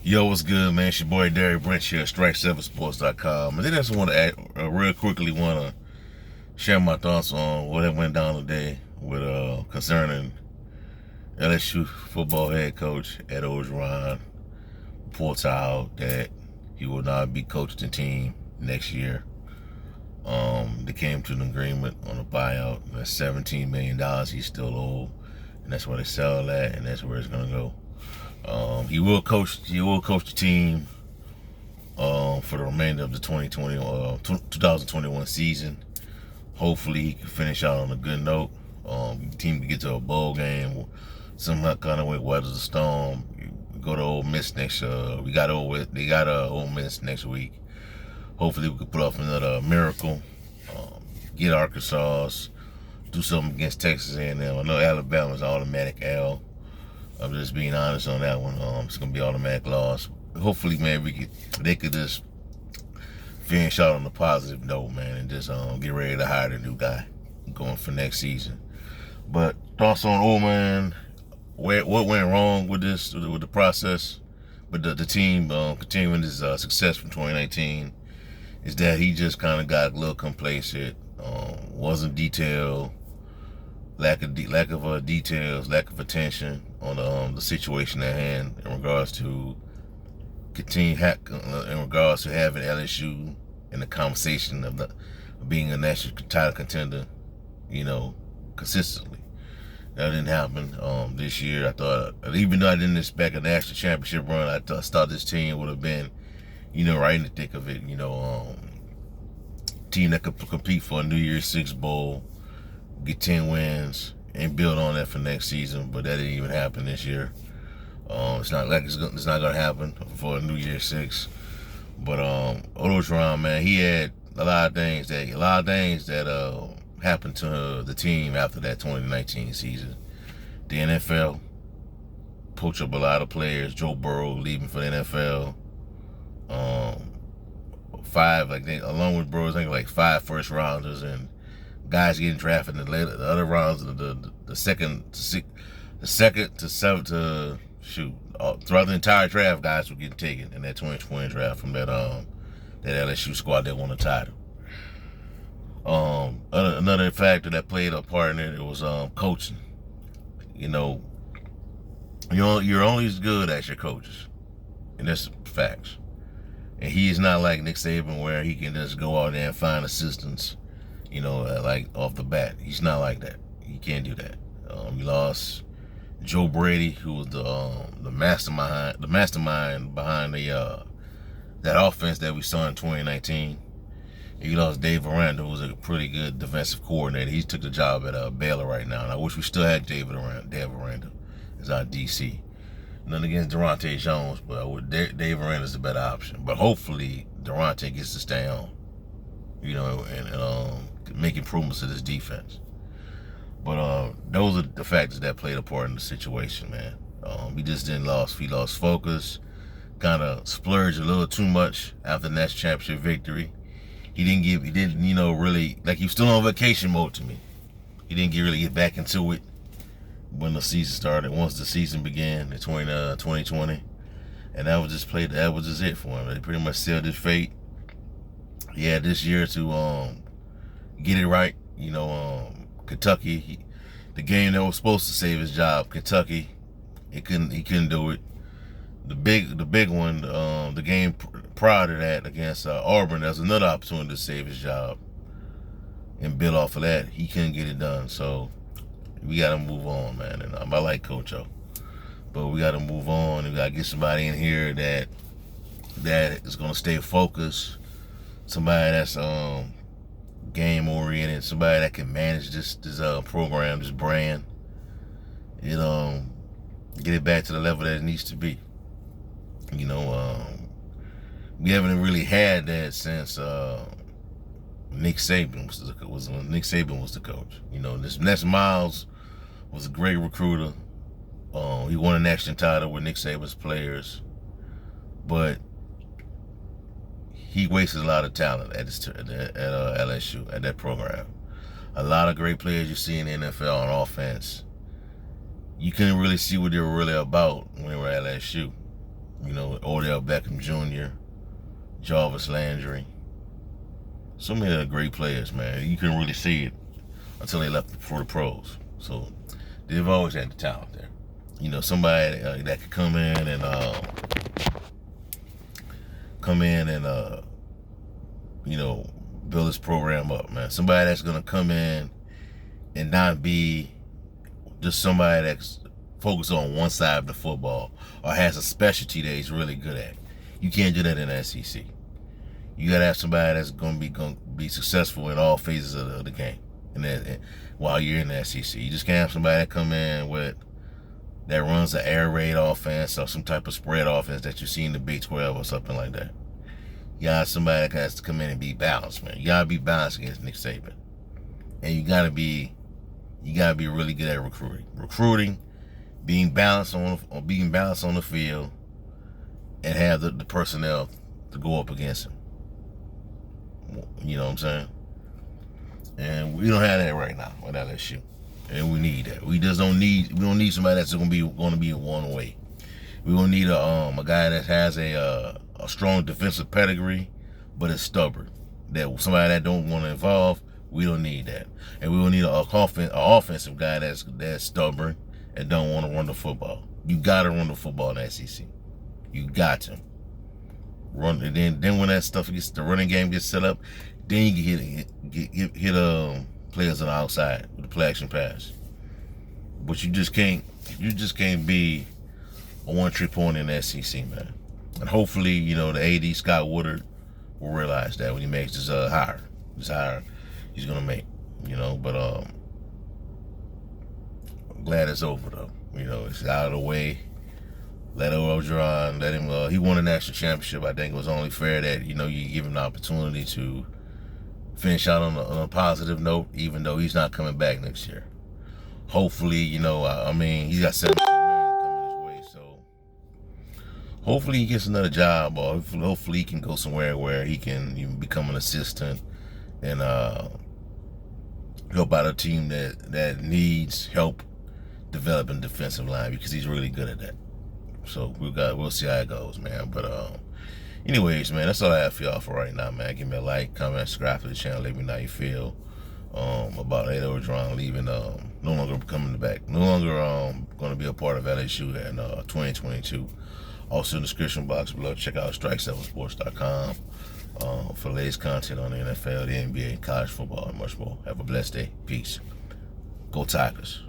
Yo, what's good, man? It's your boy Derek Brent here, Strike7Sports.com. And then I just want to add, real quickly want to share my thoughts on what went down today with concerning LSU football head coach Ed Orgeron reports out that he will not be coaching the team next year. They came to an agreement on a buyout. That's $17 million he's still owed, and that's where they sell that, and that's where it's gonna go. He will coach the team for the remainder of the 2021 season. Hopefully, he can finish out on a good note. The team can get to a bowl game, some kind of way weather the storm. Go to Ole Miss next. They got Ole Miss next week. Hopefully, we can put off another miracle. Get Arkansas, do something against Texas A&M. I know Alabama's automatic L. I'm just being honest on that one. It's gonna be automatic loss. Hopefully, man, they could just finish out on a positive note, man, and just get ready to hire the new guy going for next season. But thoughts on man, what went wrong with the process, with the team continuing this success from 2019, is that he just kind of got a little complacent, wasn't detailed. Lack of details, lack of attention on the situation at hand in regards to having LSU in the conversation of being a national title contender, consistently. That didn't happen this year. I thought, even though I didn't expect a national championship run, I thought this team would have been, right in the thick of it. Team that could compete for a New Year's Six bowl, get 10 wins, and build on that for next season. But that didn't even happen this year. It's not like it's not gonna happen for a New Year's Six. But Orgeron, man, he had a lot of things that happened to the team after that 2019 season. The NFL poached up a lot of players. Joe Burrow leaving for the NFL. Along with Burrow, I think like 5 first rounders and guys getting drafted in the other rounds of the second to seventh throughout the entire draft, guys were getting taken in that 2020 draft from that LSU squad that won the title. Another factor that played a part in it was coaching. You're only as good as your coaches, and that's facts. And he is not like Nick Saban, where he can just go out there and find assistants, like off the bat. He's not like that. He can't do that. We lost Joe Brady, who was the mastermind behind that offense that we saw in 2019. He lost Dave Aranda, who was a pretty good defensive coordinator. He took the job at Baylor right now, and I wish we still had Dave Aranda as our DC. Nothing against Durante Jones, but Dave Aranda's the better option. But hopefully Durante gets to stay on, and make improvements to this defense. But those are the factors that played a part in the situation, man. We just he lost focus, kind of splurged a little too much after the national championship victory. He didn't really, like, he was still on vacation mode to me. He didn't really get back into it when the season started, once the season began in 2020. And that was just it for him. They pretty much sealed his fate. He had this year to get it right. Kentucky, the game that was supposed to save his job, Kentucky, he couldn't do it. The big one, the game prior to that against Auburn, that's another opportunity to save his job and build off of that. He couldn't get it done, so we got to move on, man. And I like Coach O, but we got to move on. We got to get somebody in here that is going to stay focused, somebody that's game oriented, somebody that can manage this program, this brand, get it back to the level that it needs to be. We haven't really had that since Nick Saban was the coach. This Les Miles was a great recruiter. He won a national title with Nick Saban's players, but he wasted a lot of talent at LSU, at that program. A lot of great players you see in the NFL on offense, you couldn't really see what they were really about when they were at LSU. You know, Odell Beckham Jr., Jarvis Landry. So many of the great players, man. You couldn't really see it until they left for the pros. So they've always had the talent there. You know, somebody that could come in and you know, build this program up, man. Somebody that's gonna come in and not be just somebody that's focused on one side of the football or has a specialty that he's really good at. You can't do that in the SEC. You gotta have somebody that's gonna be successful in all phases of the game, and while you're in the SEC, you just can't have somebody that come in that runs an air raid offense or some type of spread offense that you see in the Big 12 or something like that. You got somebody that has to come in and be balanced, man. You gotta be balanced against Nick Saban, and you gotta be really good at recruiting, being balanced on the field, and have the personnel to go up against him. You know what I'm saying? And we don't have that right now with LSU, and we need that. We don't need somebody that's going to be one way. We gonna need a guy that has a strong defensive pedigree, but is stubborn. That somebody that don't want to evolve. We don't need that, and we will need an offensive guy that's stubborn and don't want to run the football. You got to run the football in the SEC. You got to run. And then when that stuff the running game gets set up, then you can hit players on the outside with the play action pass. But you just can't be a one-trick pony in the SEC, man. And hopefully, you know, the AD Scott Woodard will realize that when he makes this hire he's gonna make, you know. But I'm glad it's over though. You know, it's out of the way. Let Orgeron, let him. He won a national championship. I think it was only fair that, you know, you give him the opportunity to finish out on a positive note, even though he's not coming back next year. Hopefully, you know, I mean, he's got $17 million coming his way, so hopefully he gets another job, or hopefully he can go somewhere where he can even become an assistant and help out a team that needs help developing defensive line, because he's really good at that. So we'll see how it goes, man. But anyways, man, that's all I have for y'all for right now, man. Give me a like, comment, subscribe to the channel. Let me know how you feel about Orgeron leaving, no longer coming back, no longer going to be a part of LSU in 2022. Also in the description box below, check out strike7sports.com for the latest content on the NFL, the NBA, college football, and much more. Have a blessed day. Peace. Go Tigers.